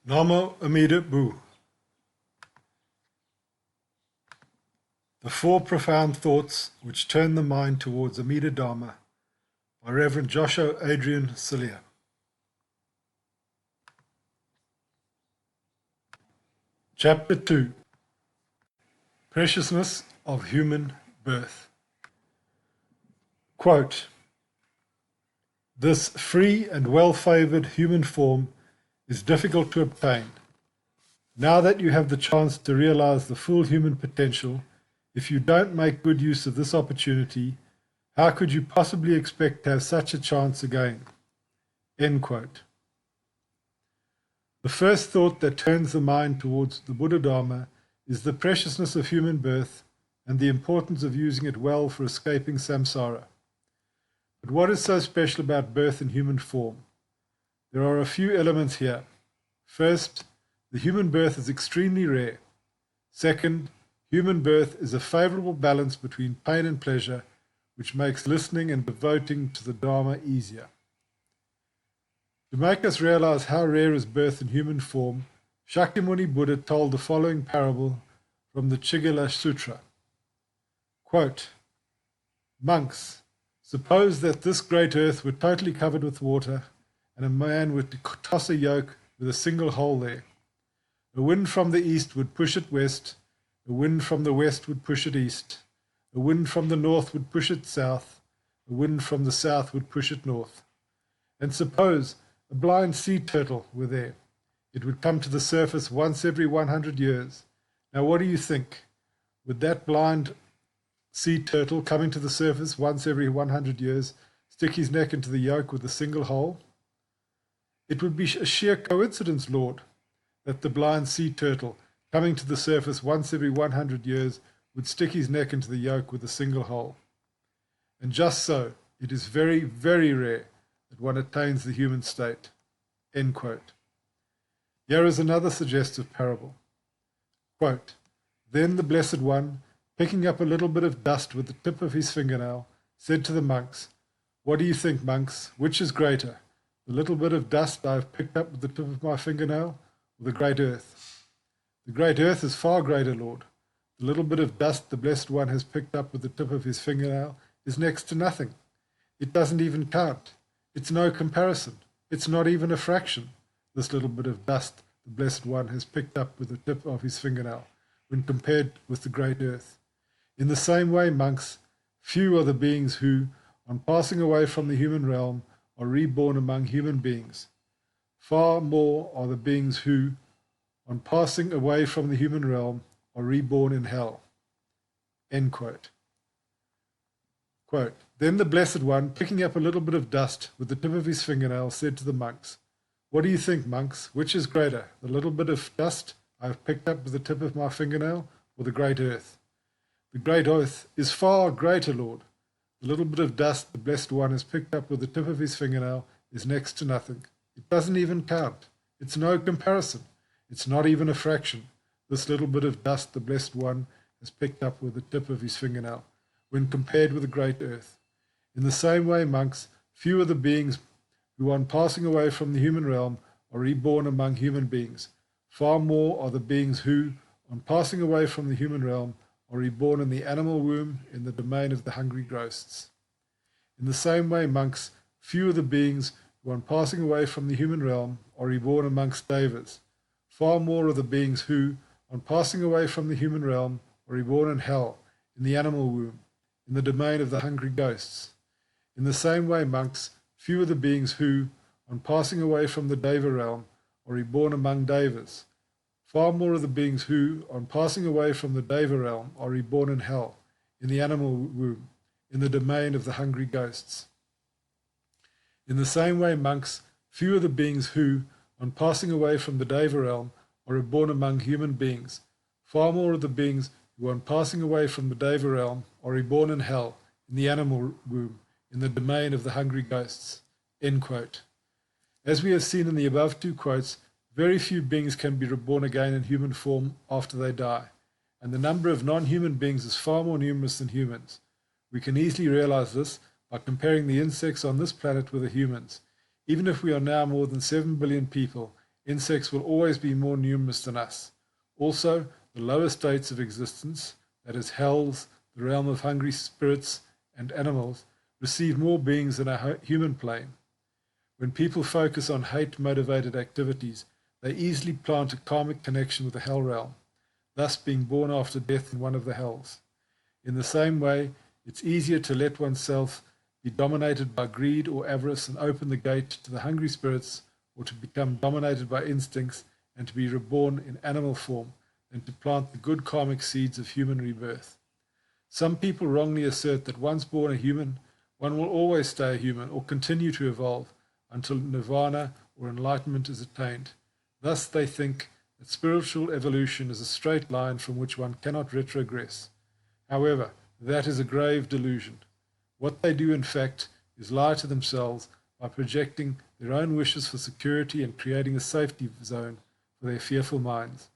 Namo Amida Buddha. The Four Profound Thoughts Which Turn the Mind Towards Amida Dharma by Reverend Joshua Adrian Cilia. Chapter 2. Preciousness of Human Birth. Quote, "This free and well-favored human form is difficult to obtain. Now that you have the chance to realize the full human potential, if you don't make good use of this opportunity, how could you possibly expect to have such a chance again?" End quote. The first thought that turns the mind towards the Buddha Dharma is the preciousness of human birth and the importance of using it well for escaping samsara. But what is so special about birth in human form? There are a few elements here. First, the human birth is extremely rare. Second, human birth is a favorable balance between pain and pleasure, which makes listening and devoting to the Dharma easier. To make us realize how rare is birth in human form, Shakyamuni Buddha told the following parable from the Chigala Sutra. Quote, "Monks, suppose that this great earth were totally covered with water, and a man were to toss a yoke with a single hole there. A wind from the east would push it west, a wind from the west would push it east, a wind from the north would push it south, a wind from the south would push it north. And suppose a blind sea turtle were there. It would come to the surface once every 100 years. Now what do you think? Would that blind sea turtle coming to the surface once every 100 years stick his neck into the yoke with a single hole? It would be a sheer coincidence, Lord, that the blind sea turtle coming to the surface once every 100 years would stick his neck into the yoke with a single hole. And just so, it is very, very rare that one attains the human state." End quote. Here is another suggestive parable. Quote, "Then the Blessed One, picking up a little bit of dust with the tip of his fingernail, said to the monks, 'What do you think, monks? Which is greater, the little bit of dust I have picked up with the tip of my fingernail, or the great earth?' 'The great earth is far greater, Lord. The little bit of dust the Blessed One has picked up with the tip of his fingernail is next to nothing. It doesn't even count. It's no comparison. It's not even a fraction, this little bit of dust the Blessed One has picked up with the tip of his fingernail, when compared with the great earth. In the same way, monks, few are the beings who, on passing away from the human realm, are reborn among human beings. Far more are the beings who, on passing away from the human realm, are reborn in hell." End quote. Quote, "Then the Blessed One, picking up a little bit of dust with the tip of his fingernail, said to the monks, 'What do you think, monks? Which is greater, the little bit of dust I have picked up with the tip of my fingernail, or the great earth?' 'The great earth is far greater, Lord. The little bit of dust the Blessed One has picked up with the tip of his fingernail is next to nothing. It doesn't even count. It's no comparison. It's not even a fraction, this little bit of dust the Blessed One has picked up with the tip of his fingernail, when compared with the great earth. In the same way, monks, few are the beings who, on passing away from the human realm, are reborn among human beings. Far more are the beings who, on passing away from the human realm, are reborn in the animal womb in the domain of the hungry ghosts. In the same way, monks, few are the beings who, on passing away from the human realm, are reborn amongst devas. Far more are the beings who, on passing away from the human realm, are reborn in hell, in the animal womb, in the domain of the hungry ghosts. In the same way, monks, few are the beings who, on passing away from the deva realm, are reborn among devas. Far more are the beings who, on passing away from the deva realm, are reborn in hell, in the animal womb, in the domain of the hungry ghosts. In the same way, monks, few are the beings who, on passing away from the deva realm, are reborn among human beings. Far more are the beings who, on passing away from the deva realm, are reborn in hell, in the animal womb, in the domain of the hungry ghosts." End quote. As we have seen in the above two quotes, very few beings can be reborn again in human form after they die, and the number of non-human beings is far more numerous than humans. We can easily realize this by comparing the insects on this planet with the humans. Even if we are now more than 7 billion people, Insects will always be more numerous than us. Also, the lower states of existence, that is, hells, the realm of hungry spirits and animals, receive more beings than our human plane. When people focus on hate-motivated activities, they easily plant a karmic connection with the hell realm, thus being born after death in one of the hells. In the same way, it's easier to let oneself be dominated by greed or avarice and open the gate to the hungry spirits, or to become dominated by instincts and to be reborn in animal form than to plant the good karmic seeds of human rebirth. Some people wrongly assert that once born a human, one will always stay a human or continue to evolve until nirvana or enlightenment is attained. Thus they think that spiritual evolution is a straight line from which one cannot retrogress. However, that is a grave delusion. What they do, in fact, is lie to themselves by projecting their own wishes for security and creating a safety zone for their fearful minds.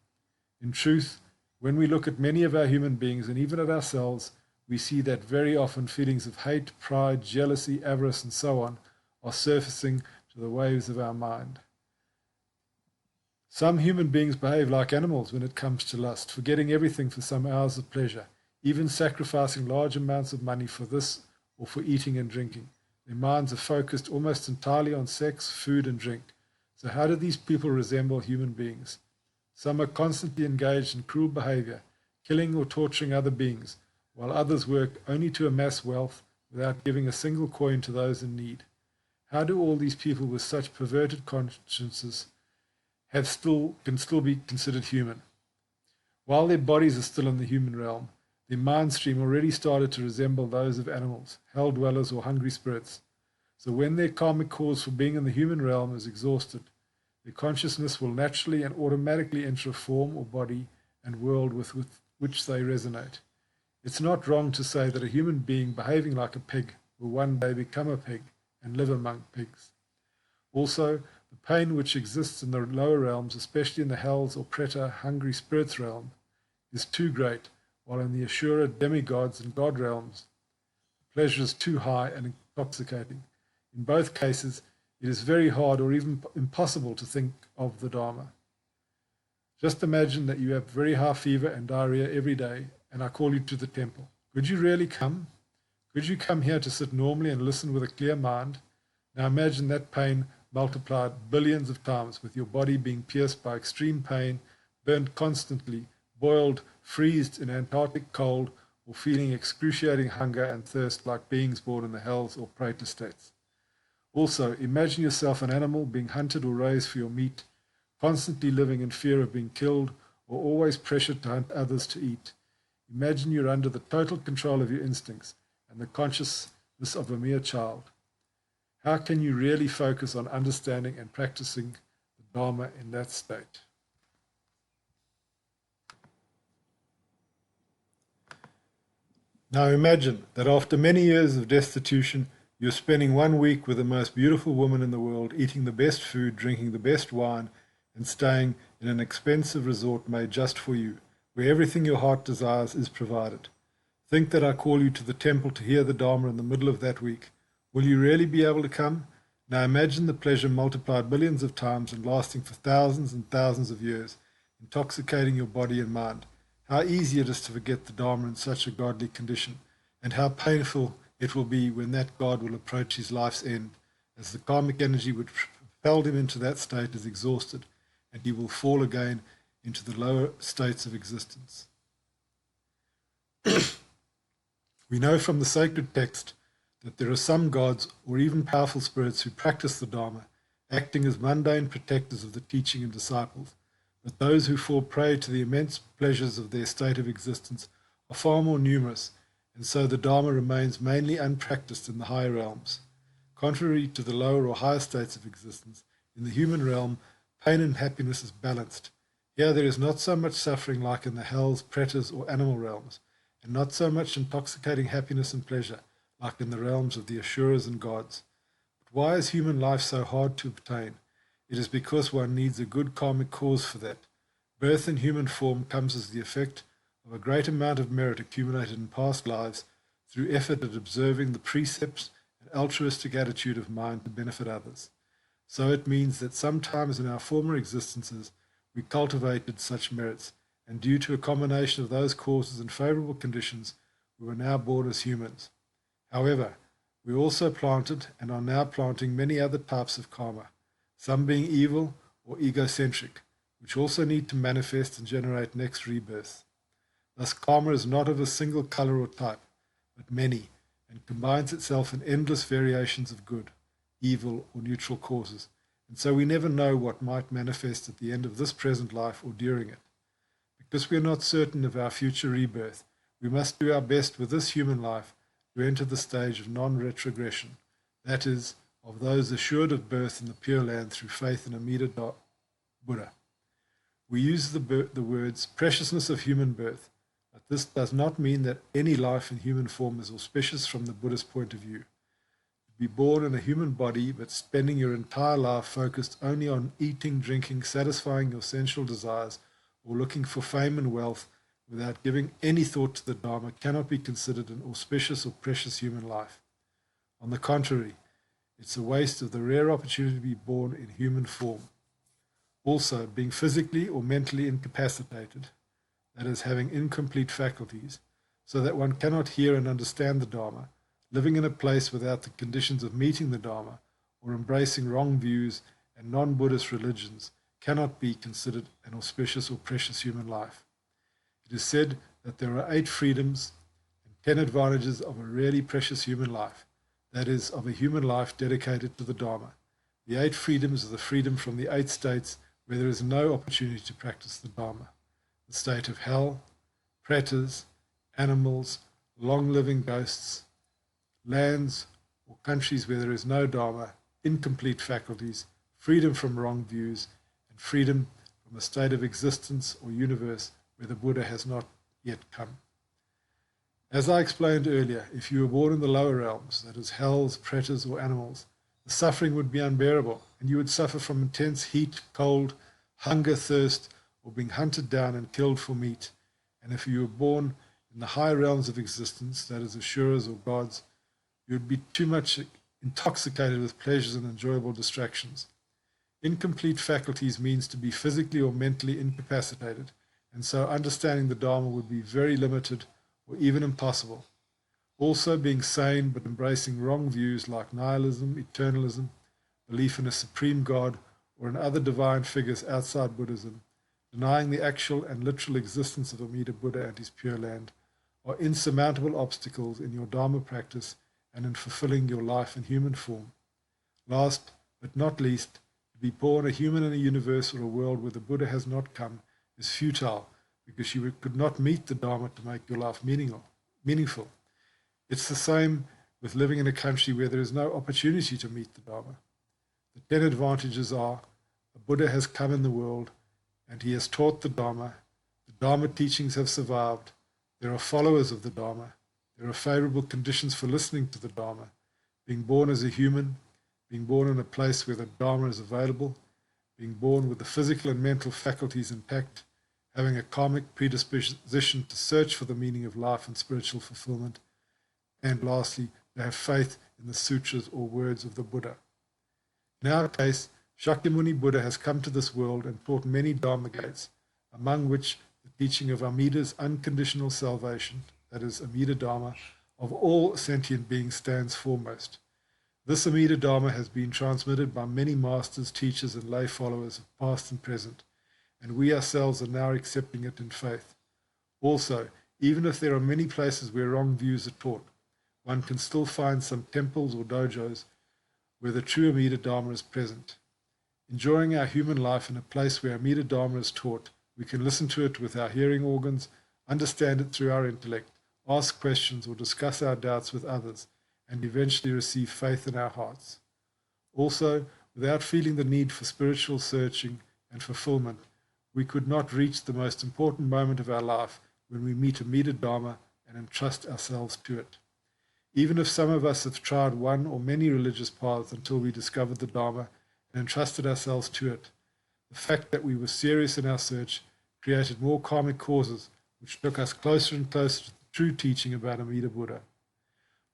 In truth, when we look at many of our human beings and even at ourselves, we see that very often feelings of hate, pride, jealousy, avarice, and so on are surfacing to the waves of our mind. Some human beings behave like animals when it comes to lust, forgetting everything for some hours of pleasure, even sacrificing large amounts of money for this or for eating and drinking. Their minds are focused almost entirely on sex, food, and drink. So how do these people resemble human beings? Some are constantly engaged in cruel behavior, killing or torturing other beings, while others work only to amass wealth without giving a single coin to those in need. How do all these people with such perverted consciences can still be considered human? While their bodies are still in the human realm, their mind stream already started to resemble those of animals, hell dwellers, or hungry spirits. So when their karmic cause for being in the human realm is exhausted, their consciousness will naturally and automatically enter a form or body and world with which they resonate. It's not wrong to say that a human being behaving like a pig will one day become a pig and live among pigs. Also, the pain which exists in the lower realms, especially in the hells or preta hungry spirits realm, is too great, while in the Ashura demigods and god realms, the pleasure is too high and intoxicating. In both cases, it is very hard or even impossible to think of the Dharma. Just imagine that you have very high fever and diarrhea every day, and I call you to the temple. Could you really come? Could you come here to sit normally and listen with a clear mind? Now imagine that pain multiplied billions of times, with your body being pierced by extreme pain, burnt constantly, boiled, freezed in Antarctic cold, or feeling excruciating hunger and thirst like beings born in the hells or preta states. Also, imagine yourself an animal being hunted or raised for your meat, constantly living in fear of being killed, or always pressured to hunt others to eat. Imagine you're under the total control of your instincts and the consciousness of a mere child. How can you really focus on understanding and practicing the Dharma in that state? Now imagine that after many years of destitution, you're spending 1 week with the most beautiful woman in the world, eating the best food, drinking the best wine, and staying in an expensive resort made just for you, where everything your heart desires is provided. Think that I call you to the temple to hear the Dharma in the middle of that week. Will you really be able to come? Now imagine the pleasure multiplied billions of times and lasting for thousands and thousands of years, intoxicating your body and mind. How easy it is to forget the Dharma in such a godly condition, and how painful it will be when that God will approach his life's end, as the karmic energy which propelled him into that state is exhausted, and he will fall again into the lower states of existence. We know from the sacred text that there are some gods or even powerful spirits who practice the Dharma, acting as mundane protectors of the teaching and disciples, but those who fall prey to the immense pleasures of their state of existence are far more numerous, and so the Dharma remains mainly unpracticed in the higher realms. Contrary to the lower or higher states of existence, in the human realm, pain and happiness is balanced. Here there is not so much suffering like in the hells, pretas, or animal realms, and not so much intoxicating happiness and pleasure like in the realms of the Asuras and gods. But why is human life so hard to obtain? It is because one needs a good karmic cause for that. Birth in human form comes as the effect of a great amount of merit accumulated in past lives through effort at observing the precepts and altruistic attitude of mind to benefit others. So it means that sometimes in our former existences we cultivated such merits, and due to a combination of those causes and favorable conditions, we were now born as humans. However, we also planted and are now planting many other types of karma, some being evil or egocentric, which also need to manifest and generate next rebirth. Thus, karma is not of a single color or type, but many, and combines itself in endless variations of good, evil, or neutral causes, and so we never know what might manifest at the end of this present life or during it. Because we are not certain of our future rebirth, we must do our best with this human life to enter the stage of non-retrogression, that is, of those assured of birth in the Pure Land through faith in Amida Buddha. We use the words preciousness of human birth, but this does not mean that any life in human form is auspicious from the Buddhist point of view. To be born in a human body but spending your entire life focused only on eating, drinking, satisfying your sensual desires, or looking for fame and wealth without giving any thought to the Dharma cannot be considered an auspicious or precious human life. On the contrary, it's a waste of the rare opportunity to be born in human form. Also, being physically or mentally incapacitated, that is, having incomplete faculties, so that one cannot hear and understand the Dharma, living in a place without the conditions of meeting the Dharma, or embracing wrong views and non-Buddhist religions, cannot be considered an auspicious or precious human life. It is said that there are 8 freedoms and 10 advantages of a really precious human life, that is, of a human life dedicated to the Dharma. The 8 freedoms are the freedom from the 8 states where there is no opportunity to practice the Dharma: the state of hell, pretas, animals, long-living ghosts, lands or countries where there is no Dharma, incomplete faculties, freedom from wrong views, and freedom from a state of existence or universe where the Buddha has not yet come. As I explained earlier, if you were born in the lower realms, that is hells, pretas, or animals, the suffering would be unbearable, and you would suffer from intense heat, cold, hunger, thirst, or being hunted down and killed for meat. And if you were born in the high realms of existence, that is Asuras or gods, you would be too much intoxicated with pleasures and enjoyable distractions. Incomplete faculties means to be physically or mentally incapacitated, and so understanding the Dharma would be very limited or even impossible. Also, being sane but embracing wrong views like nihilism, eternalism, belief in a supreme God or in other divine figures outside Buddhism, denying the actual and literal existence of Amida Buddha and his Pure Land, are insurmountable obstacles in your Dharma practice and in fulfilling your life in human form. Last but not least, to be born a human in a universe or a world where the Buddha has not come is futile, because you could not meet the Dharma to make your life meaningful. It's the same with living in a country where there is no opportunity to meet the Dharma. The 10 advantages are: a Buddha has come in the world and he has taught the Dharma. The Dharma teachings have survived. There are followers of the Dharma. There are favorable conditions for listening to the Dharma. Being born as a human, being born in a place where the Dharma is available, being born with the physical and mental faculties intact, having a karmic predisposition to search for the meaning of life and spiritual fulfillment, and lastly, to have faith in the sutras or words of the Buddha. In our case, Shakyamuni Buddha has come to this world and taught many Dharma gates, among which the teaching of Amida's unconditional salvation, that is, Amida Dharma, of all sentient beings stands foremost. This Amida Dharma has been transmitted by many masters, teachers, and lay followers of past and present, and we ourselves are now accepting it in faith. Also, even if there are many places where wrong views are taught, one can still find some temples or dojos where the true Amida Dharma is present. Enjoying our human life in a place where Amida Dharma is taught, we can listen to it with our hearing organs, understand it through our intellect, ask questions or discuss our doubts with others, and eventually receive faith in our hearts. Also, without feeling the need for spiritual searching and fulfillment, we could not reach the most important moment of our life when we meet Amida Dharma and entrust ourselves to it. Even if some of us have tried one or many religious paths until we discovered the Dharma and entrusted ourselves to it, the fact that we were serious in our search created more karmic causes which took us closer and closer to the true teaching about Amida Buddha.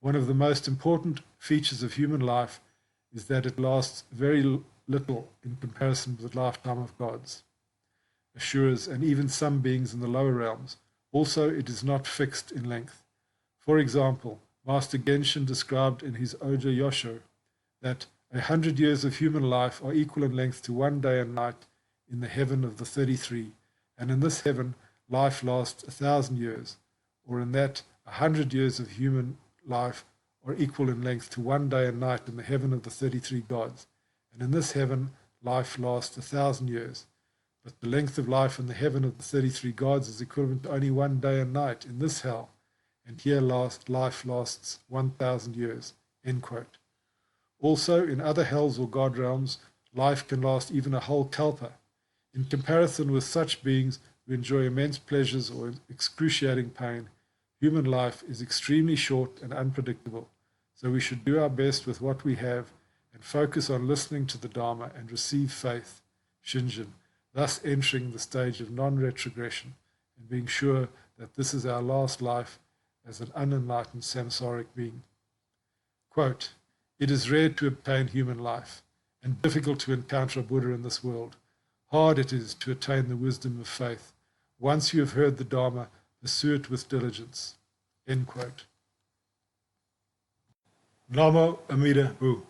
One of the most important features of human life is that it lasts very little in comparison with the lifetime of gods, assurers, and even some beings in the lower realms. Also, it is not fixed in length. For example, Master Genshin described in his Oja Yosho that 100 years of human life are equal in length to 1 day and night in the heaven of the 33, and in this heaven life lasts 1,000 years, or in that 100 years of human life are equal in length to 1 day and night in the heaven of the 33 gods, and in this heaven life lasts 1,000 years. But the length of life in the heaven of the 33 gods is equivalent to only 1 day and night in this hell, and here life lasts 1,000 years. End quote. Also, in other hells or god realms, life can last even a whole kalpa. In comparison with such beings who enjoy immense pleasures or excruciating pain, human life is extremely short and unpredictable, so we should do our best with what we have and focus on listening to the Dharma and receive faith, Shinjin, thus entering the stage of non-retrogression and being sure that this is our last life as an unenlightened samsaric being. Quote, "It is rare to obtain human life and difficult to encounter a Buddha in this world. Hard it is to attain the wisdom of faith. Once you have heard the Dharma, pursue it with diligence." End quote. Namo Amida Buddha.